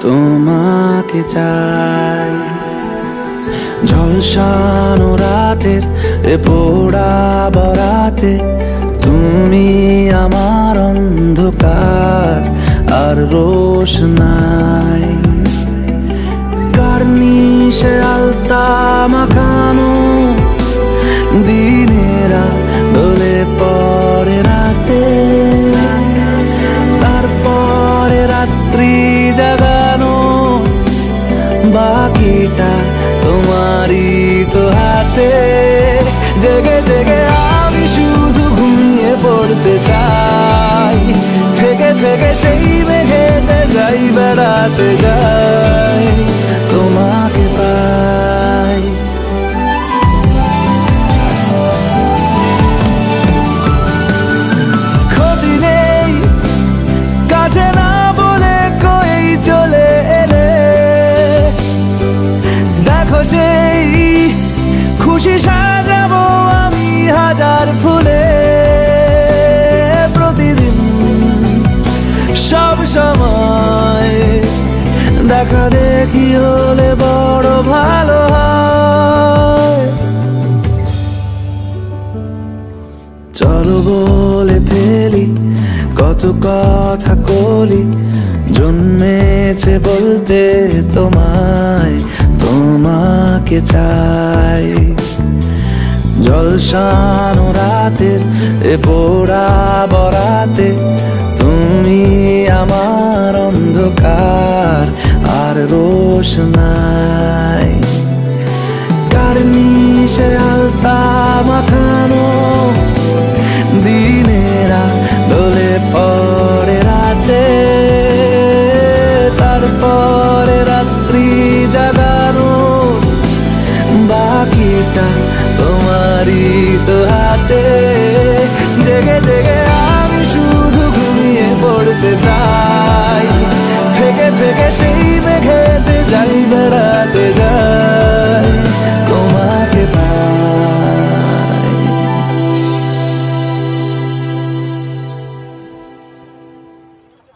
তোমাকে চাই। ঝলসানো রাতের এ পোড়া বরাতে তুমি আমার অন্ধকার আর রোশনাই। কার্নিশে আলতা মাখানো দিনেরা ডলে পড়ে রাতে, তারপরে রাত্রি জাগানো বাকিটা তোমারই তো হাতে। জেগে জেগে আমি শুধু ঘুমিয়ে পড়তে চাই, থেকে থেকে সেই মেঘেতে যাই বেড়াতে যাই, তোমাকে পাই। ক্ষতি নেই কাছে না বলে কই চলে এলে, দেখো সেই খুশি সাজাবো আমি হাজার ফুলে। প্রতিদিন সব সময় দেখা দেখি হলে বড় ভালো হয়। চলো বলে ফেলি কত কথা কলি, জন্মেছে বলতে তোমায়, তোমাকে চাই। ঝলসানো রাতের এ পোড়া বরাতে তুমি আমার অন্ধকার আর রোশনাই। কার্নিশে আলতা মাখানো দিনেরা ডলে পড়ে রাতে, তারপরে রাত্রি জাগানো বাকিটা তোমারই তো হাতে। জেগে জেগে আমি শুধু ঘুমিয়ে পড়তে চাই, থেকে থেকে সেই মেঘেতে যাই বেড়াতে যাই, তোমাকে পাই।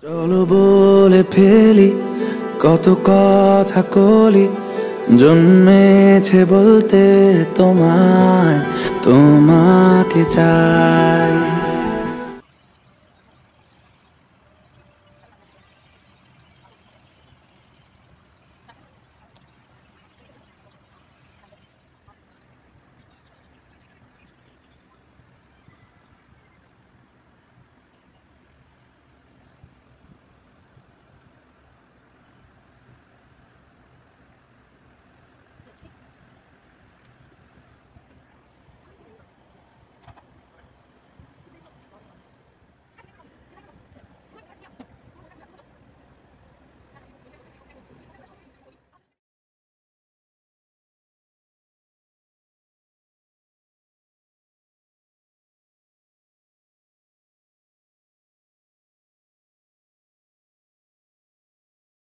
চলো বলে ফেলি কত কথা কলি, জন্মেছে বলতে তোমায়, তোমাকে চাই।